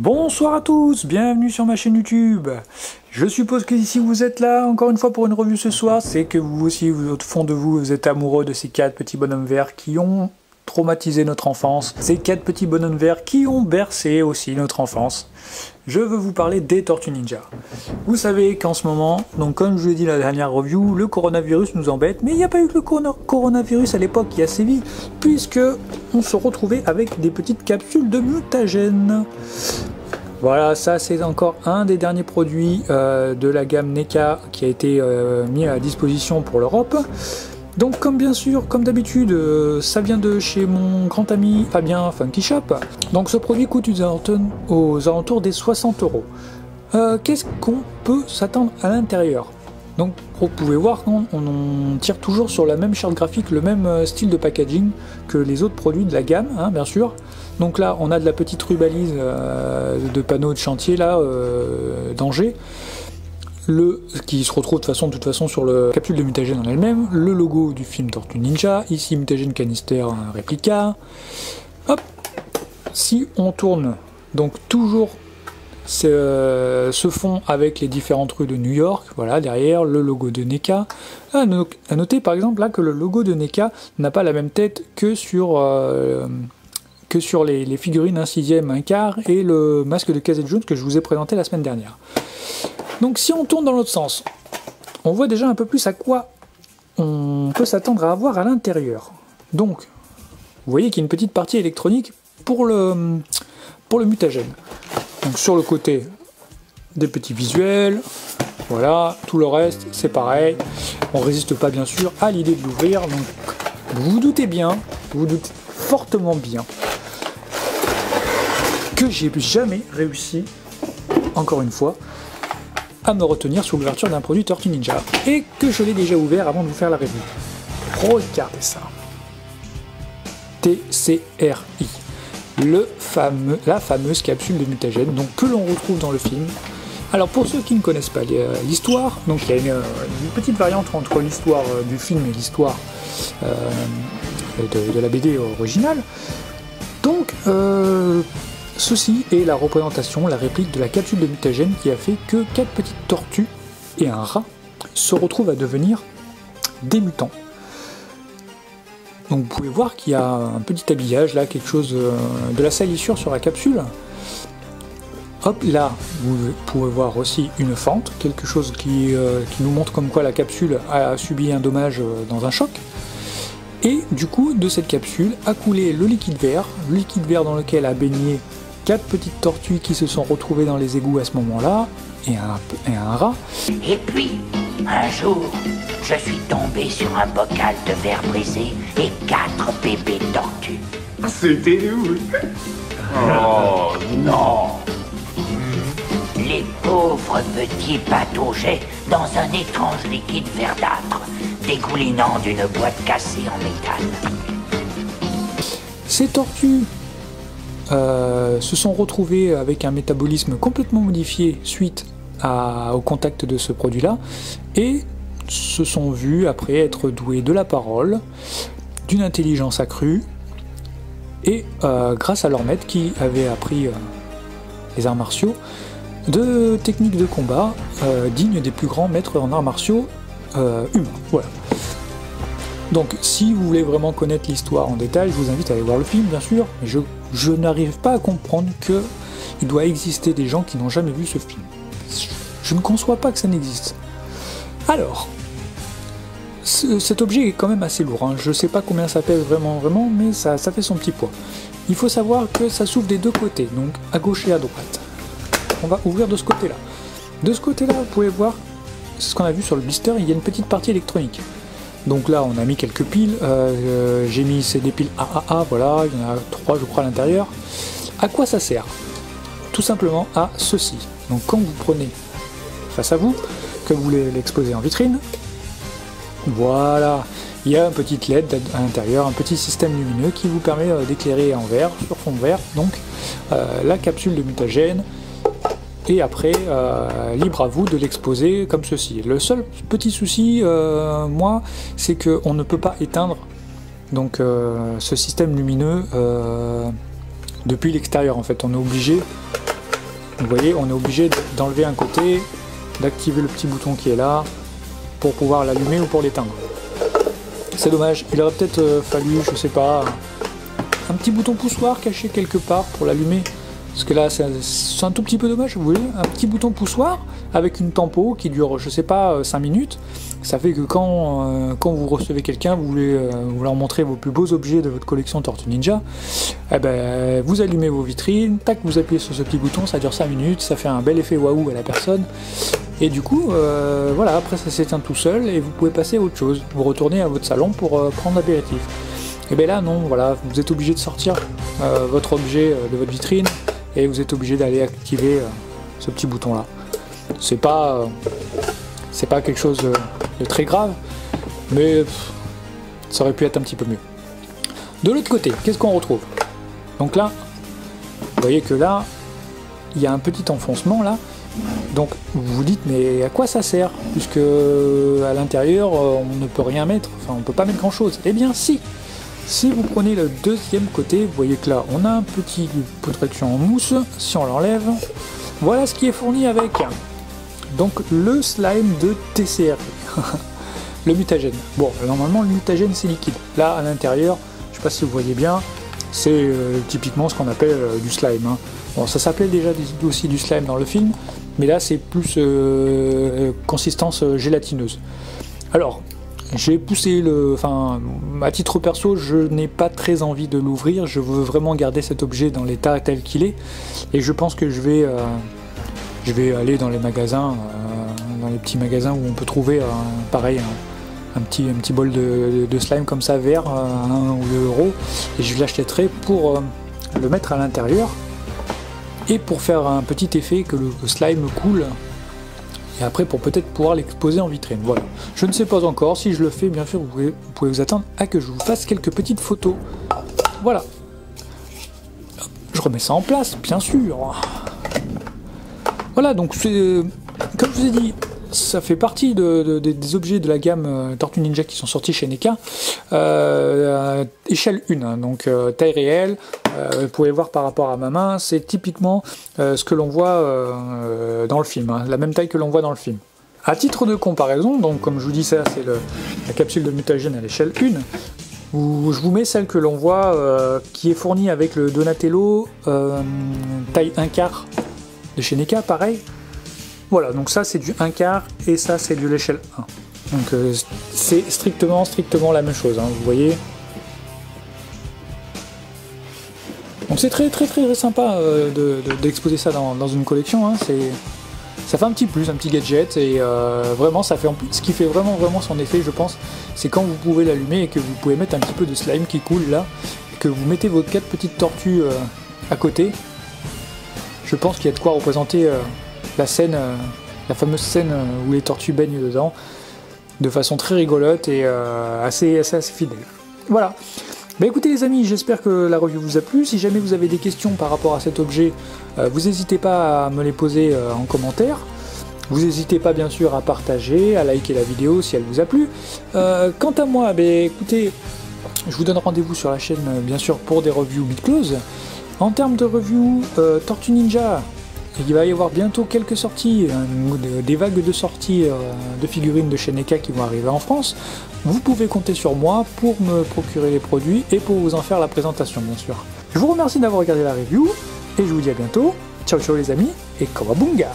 Bonsoir à tous, bienvenue sur ma chaîne YouTube. Je suppose que si vous êtes là encore une fois pour une review ce soir, c'est que vous aussi, au fond de vous, vous êtes amoureux de ces 4 petits bonhommes verts qui ont traumatisé notre enfance. Ces 4 petits bonhommes verts qui ont bercé aussi notre enfance. Je veux vous parler des Tortues Ninja. Vous savez qu'en ce moment, donc comme je vous l'ai dit la dernière review, le coronavirus nous embête, mais il n'y a pas eu que le coronavirus à l'époque qui a sévi, puisque on se retrouvait avec des petites capsules de mutagène. Voilà, ça c'est encore un des derniers produits de la gamme NECA qui a été mis à disposition pour l'Europe. Donc comme bien sûr, comme d'habitude, ça vient de chez mon grand ami Fabien Funky Shop. Donc ce produit coûte aux alentours des 60 €. Qu'est-ce qu'on peut s'attendre à l'intérieur? Donc vous pouvez voir qu'on tire toujours sur la même charte graphique, le même style de packaging que les autres produits de la gamme, hein, bien sûr. Donc là on a de la petite rubalise de panneaux de chantier là, danger. Qui se retrouve de toute façon sur la capsule de mutagène en elle-même, le logo du film Tortue Ninja, ici mutagène canister réplica. Hop, si on tourne, donc toujours ce fond avec les différentes rues de New York, voilà derrière le logo de NECA. À noter par exemple là que le logo de NECA n'a pas la même tête que sur les figurines 1/6, 1/4 et le masque de Casey Jones que je vous ai présenté la semaine dernière. Donc si on tourne dans l'autre sens, on voit déjà un peu plus à quoi on peut s'attendre à avoir à l'intérieur. Donc, vous voyez qu'il y a une petite partie électronique pour le mutagène. Donc sur le côté, des petits visuels, voilà, tout le reste c'est pareil. On résiste pas bien sûr à l'idée de l'ouvrir, donc vous vous doutez fortement bien, que j'ai jamais réussi, encore une fois, à me retenir sur l'ouverture d'un produit Tortue Ninja, et que je l'ai déjà ouvert avant de vous faire la review. Regardez ça. TCRI, la fameuse capsule de mutagène, donc que l'on retrouve dans le film. Alors pour ceux qui ne connaissent pas l'histoire, donc il y a une petite variante entre l'histoire du film et l'histoire de la BD originale. Donc ceci est la représentation, la réplique de la capsule de mutagène qui a fait que 4 petites tortues et un rat se retrouvent à devenir des mutants. Donc vous pouvez voir qu'il y a un petit habillage là, quelque chose de la salissure sur la capsule. Hop, là vous pouvez voir aussi une fente, quelque chose qui nous montre comme quoi la capsule a subi un dommage dans un choc. Et du coup, de cette capsule a coulé le liquide vert dans lequel a baigné 4 petites tortues qui se sont retrouvées dans les égouts à ce moment-là, et un rat. Et puis, un jour, je suis tombé sur un bocal de verre brisé et 4 bébés tortues. C'était nous. Oh non! Les pauvres petits pataugeaient dans un étrange liquide verdâtre, dégoulinant d'une boîte cassée en métal. Ces tortues se sont retrouvées avec un métabolisme complètement modifié suite au contact de ce produit-là, et se sont vues après être douées de la parole, d'une intelligence accrue, et grâce à leur maître qui avait appris les arts martiaux, de techniques de combat dignes des plus grands maîtres en arts martiaux humains. Voilà. Donc si vous voulez vraiment connaître l'histoire en détail, je vous invite à aller voir le film bien sûr, mais je n'arrive pas à comprendre qu'il doit exister des gens qui n'ont jamais vu ce film. Je ne conçois pas que ça n'existe. Alors, cet objet est quand même assez lourd, hein. Je ne sais pas combien ça pèse vraiment, mais ça fait son petit poids. Il faut savoir que ça s'ouvre des deux côtés, donc à gauche et à droite. On va ouvrir de ce côté-là. De ce côté-là, vous pouvez voir ce qu'on a vu sur le blister, il y a une petite partie électronique. Donc là, on a mis quelques piles, j'ai mis des piles AAA, voilà, il y en a 3 je crois à l'intérieur. À quoi ça sert? Tout simplement à ceci. Donc quand vous prenez face à vous, que vous voulez l'exposer en vitrine, voilà, il y a un petit LED à l'intérieur, un petit système lumineux qui vous permet d'éclairer en vert, sur fond vert, donc la capsule de mutagène. Et après, libre à vous de l'exposer comme ceci. Le seul petit souci, moi, c'est qu'on ne peut pas éteindre donc, ce système lumineux depuis l'extérieur. En fait, on est obligé Vous voyez, on est obligé d'enlever un côté, d'activer le petit bouton qui est là, pour pouvoir l'allumer ou pour l'éteindre. C'est dommage, il aurait peut-être fallu, je sais pas, un petit bouton poussoir caché quelque part pour l'allumer. Parce que là, c'est un tout petit peu dommage, vous voyez, un petit bouton poussoir avec une tempo qui dure, je sais pas, 5 minutes. Ça fait que quand vous recevez quelqu'un, vous voulez vous leur montrer vos plus beaux objets de votre collection Tortue Ninja, eh ben, vous allumez vos vitrines, tac, vous appuyez sur ce petit bouton, ça dure 5 minutes, ça fait un bel effet waouh à la personne. Et du coup, voilà, après ça s'éteint tout seul et vous pouvez passer à autre chose. Vous retournez à votre salon pour prendre l'apéritif. Et bien là, non, voilà, vous êtes obligé de sortir votre objet de votre vitrine et vous êtes obligé d'aller activer ce petit bouton là. C'est pas quelque chose de très grave, mais ça aurait pu être un petit peu mieux. De l'autre côté, qu'est-ce qu'on retrouve? Donc là, vous voyez que là, il y a un petit enfoncement là. Donc vous vous dites, mais à quoi ça sert? Puisque à l'intérieur, on ne peut rien mettre, enfin on ne peut pas mettre grand chose. Eh bien si! Si vous prenez le deuxième côté, vous voyez que là, on a un petit protection en mousse. Si on l'enlève, voilà ce qui est fourni avec. Donc le slime de TCR, le mutagène. Bon, normalement le mutagène c'est liquide. Là à l'intérieur, je sais pas si vous voyez bien, c'est typiquement ce qu'on appelle du slime. Hein. Bon, ça s'appelait déjà aussi du slime dans le film, mais là c'est plus consistance gélatineuse. Alors, j'ai poussé enfin, à titre perso, je n'ai pas très envie de l'ouvrir. Je veux vraiment garder cet objet dans l'état tel qu'il est, et je pense que je vais aller dans les magasins, dans les petits magasins où on peut trouver, pareil, un petit bol de slime comme ça vert, 1 ou 2 euros, et je l'achèterai pour le mettre à l'intérieur et pour faire un petit effet que le slime coule. Et après pour peut-être pouvoir l'exposer en vitrine. Voilà. Je ne sais pas encore. Si je le fais, bien sûr, vous pouvez vous attendre à que je vous fasse quelques petites photos. Voilà. Je remets ça en place, bien sûr. Voilà, donc comme je vous ai dit, ça fait partie des objets de la gamme Tortue Ninja qui sont sortis chez NECA. Échelle 1, hein, donc taille réelle. Vous pouvez voir par rapport à ma main, c'est typiquement ce que l'on voit dans le film, hein, la même taille que l'on voit dans le film. À titre de comparaison, donc comme je vous dis, ça c'est la capsule de mutagène à l'échelle 1, où je vous mets celle que l'on voit qui est fournie avec le Donatello taille 1/4 de chez NECA, pareil. Voilà, donc ça c'est du 1/4 et ça c'est de l'échelle 1. Donc c'est strictement la même chose, hein, vous voyez. Donc c'est très sympa d'exposer ça dans une collection, hein. Ça fait un petit plus, un petit gadget, et vraiment ça fait ce qui fait vraiment son effet, je pense, c'est quand vous pouvez l'allumer et que vous pouvez mettre un petit peu de slime qui coule là, et que vous mettez vos 4 petites tortues à côté. Je pense qu'il y a de quoi représenter la scène, la fameuse scène où les tortues baignent dedans, de façon très rigolote et assez fidèle. Voilà. Bah écoutez les amis, j'espère que la review vous a plu. Si jamais vous avez des questions par rapport à cet objet, vous n'hésitez pas à me les poser en commentaire. Vous n'hésitez pas bien sûr à partager, à liker la vidéo si elle vous a plu. Quant à moi, bah écoutez, je vous donne rendez-vous sur la chaîne bien sûr pour des reviews Beat Close. En termes de review Tortue Ninja, il va y avoir bientôt quelques sorties, des vagues de sorties de figurines de chez NECA qui vont arriver en France. Vous pouvez compter sur moi pour me procurer les produits et pour vous en faire la présentation bien sûr. Je vous remercie d'avoir regardé la review et je vous dis à bientôt. Ciao ciao les amis et Kawabunga!